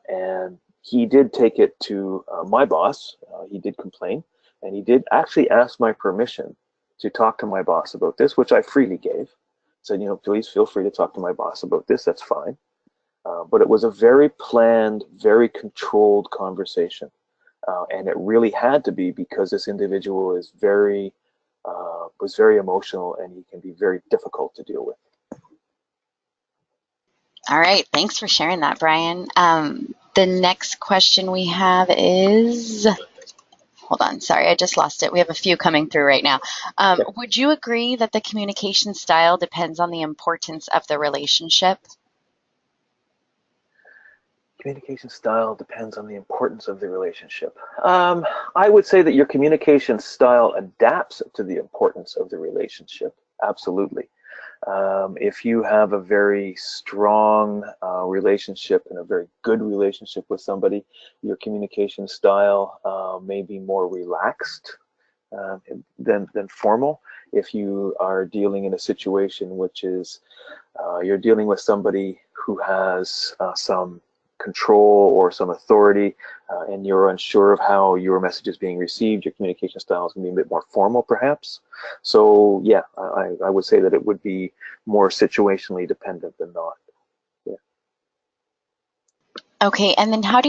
And he did take it to my boss. He did complain, and he did actually ask my permission to talk to my boss about this, which I freely gave. Said, please feel free to talk to my boss about this. That's fine. But it was a very planned, very controlled conversation. And it really had to be because this individual was very emotional, and he can be very difficult to deal with. All right. Thanks for sharing that, Brian. The next question we have is, hold on, sorry, I just lost it. We have a few coming through right now. Would you agree that the communication style depends on the importance of the relationship? Communication style depends on the importance of the relationship. I would say that your communication style adapts to the importance of the relationship. Absolutely. If you have a very strong relationship and a very good relationship with somebody, your communication style may be more relaxed than formal. If you are dealing in a situation which is you're dealing with somebody who has some control or some authority, and you're unsure of how your message is being received, your communication style is going to be a bit more formal, perhaps. So, yeah, I would say that it would be more situationally dependent than not. Yeah. Okay, and then how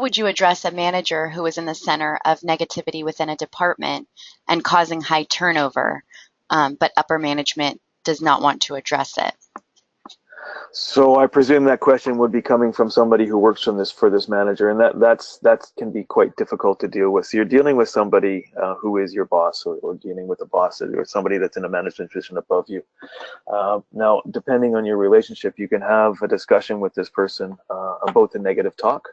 would you address a manager who is in the center of negativity within a department and causing high turnover, but upper management does not want to address it? So I presume that question would be coming from somebody who works for this manager, and that can be quite difficult to deal with. So you're dealing with somebody who is your boss, or dealing with a boss or somebody that's in a management position above you. Now, depending on your relationship, you can have a discussion with this person about the negative talk.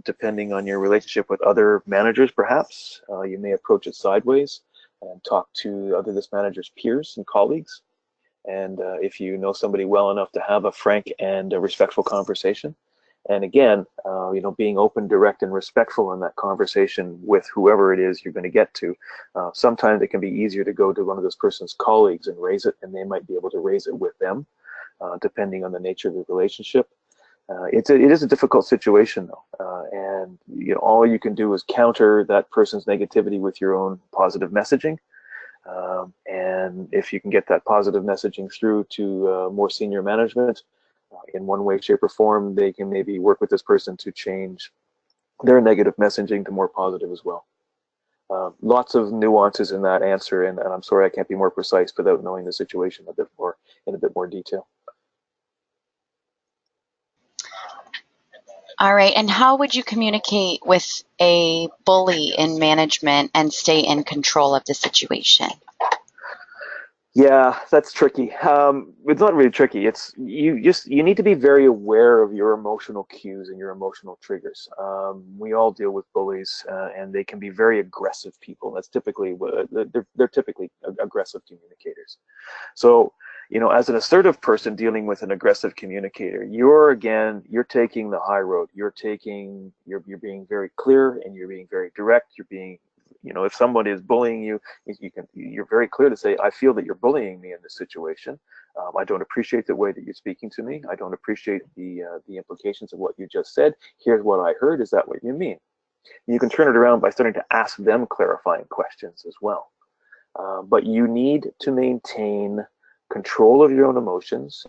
Depending on your relationship with other managers, perhaps you may approach it sideways and talk to this manager's peers and colleagues. And if you know somebody well enough to have a frank and a respectful conversation, and again, being open, direct, and respectful in that conversation with whoever it is you're going to get to. Sometimes it can be easier to go to one of this person's colleagues and raise it, and they might be able to raise it with them, depending on the nature of the relationship. It is a difficult situation, though, and all you can do is counter that person's negativity with your own positive messaging. And if you can get that positive messaging through to more senior management, in one way, shape, or form, they can maybe work with this person to change their negative messaging to more positive as well. Lots of nuances in that answer, and I'm sorry I can't be more precise without knowing the situation in a bit more detail. All right, and how would you communicate with a bully in management and stay in control of the situation? Yeah, that's tricky. It's not really tricky. It's you need to be very aware of your emotional cues and your emotional triggers. We all deal with bullies, and they can be very aggressive people. That's typically what they're typically aggressive communicators. So, as an assertive person dealing with an aggressive communicator, you're taking the high road. You're being very clear and you're being very direct. You're being, if somebody is bullying you, you're very clear to say, I feel that you're bullying me in this situation. I don't appreciate the way that you're speaking to me. I don't appreciate the implications of what you just said. Here's what I heard. Is that what you mean? You can turn it around by starting to ask them clarifying questions as well. But you need to maintain control of your own emotions,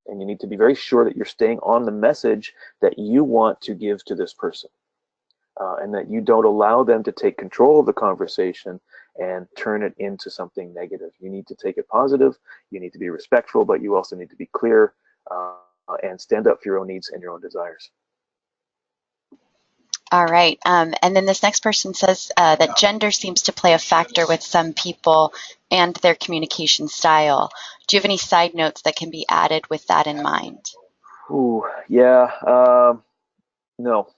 and you need to be very sure that you're staying on the message that you want to give to this person, and that you don't allow them to take control of the conversation and turn it into something negative. You need to take it positive, you need to be respectful, but you also need to be clear, and stand up for your own needs and your own desires. All right. And then this next person says that gender seems to play a factor with some people and their communication style. Do you have any side notes that can be added with that in mind? Ooh, yeah. No.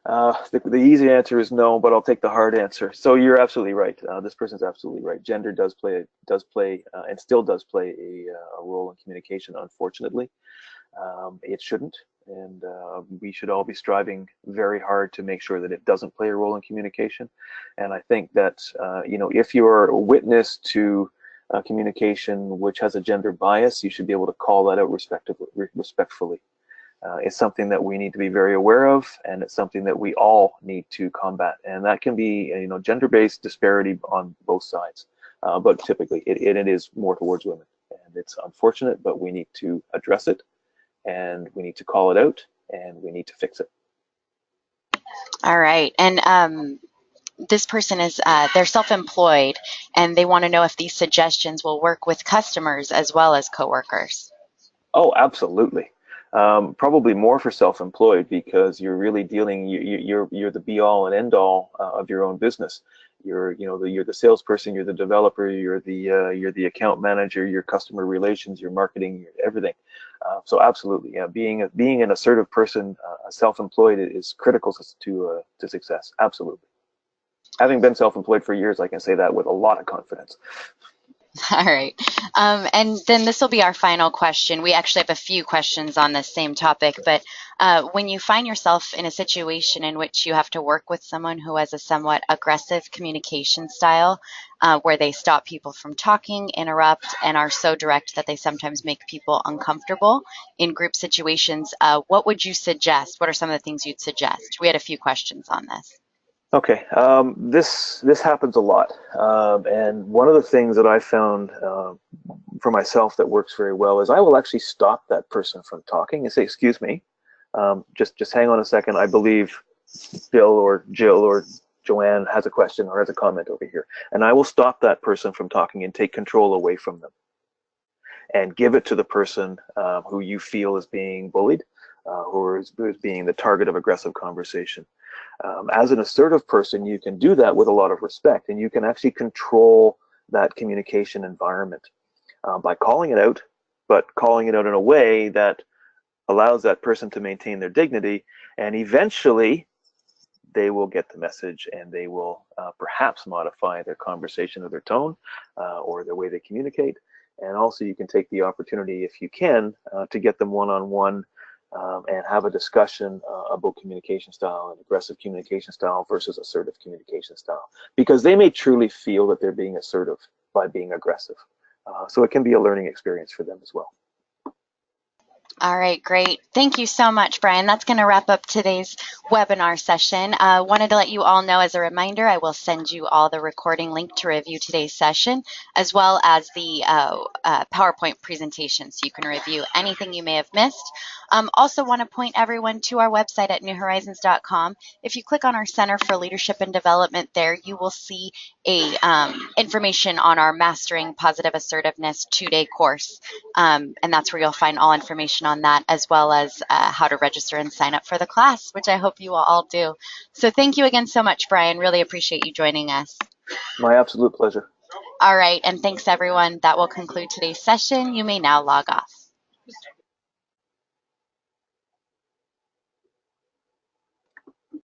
The easy answer is no, but I'll take the hard answer. So you're absolutely right. This person's absolutely right. Gender does play and still does play a role in communication. Unfortunately, it shouldn't, and we should all be striving very hard to make sure that it doesn't play a role in communication. And I think that if you're a witness to communication which has a gender bias, you should be able to call that out respectfully. It's something that we need to be very aware of, and it's something that we all need to combat. And that can be, gender-based disparity on both sides, but typically it is more towards women. And it's unfortunate, but we need to address it, and we need to call it out, and we need to fix it. All right. And this person is they're self-employed and they want to know if these suggestions will work with customers as well as coworkers. Oh, absolutely. Probably more for self-employed because you're really dealing. You're the be-all and end-all of your own business. You're the salesperson, you're the developer, you're the account manager, your customer relations, your marketing, everything. So absolutely, yeah. Being an assertive person, self-employed is critical to success. Absolutely. Having been self-employed for years, I can say that with a lot of confidence. All right. And then this will be our final question. We actually have a few questions on this same topic, but when you find yourself in a situation in which you have to work with someone who has a somewhat aggressive communication style, where they stop people from talking, interrupt, and are so direct that they sometimes make people uncomfortable in group situations, what would you suggest? What are some of the things you'd suggest? We had a few questions on this. Okay, this happens a lot, and one of the things that I found for myself that works very well is I will actually stop that person from talking and say, "Excuse me, just hang on a second. I believe Bill or Jill or Joanne has a question or has a comment over here," and I will stop that person from talking and take control away from them and give it to the person who you feel is being bullied, who is being the target of aggressive conversation. As an assertive person, you can do that with a lot of respect, and you can actually control that communication environment by calling it out, but calling it out in a way that allows that person to maintain their dignity, and eventually they will get the message and they will perhaps modify their conversation or their tone or the way they communicate. And also you can take the opportunity, if you can, to get them one-on-one and have a discussion about communication style and aggressive communication style versus assertive communication style, because they may truly feel that they're being assertive by being aggressive. So it can be a learning experience for them as well. All right, great. Thank you so much, Brian. That's going to wrap up today's webinar session. Wanted to let you all know as a reminder, I will send you all the recording link to review today's session, as well as the PowerPoint presentation, so you can review anything you may have missed. Also want to point everyone to our website at newhorizons.com. If you click on our Center for Leadership and Development there, you will see information on our Mastering Positive Assertiveness 2-day course. And that's where you'll find all information on that, as well as how to register and sign up for the class, which I hope you will all do. So thank you again so much, Brian. Really appreciate you joining us. My absolute pleasure. All right, and thanks everyone. That will conclude today's session. You may now log off.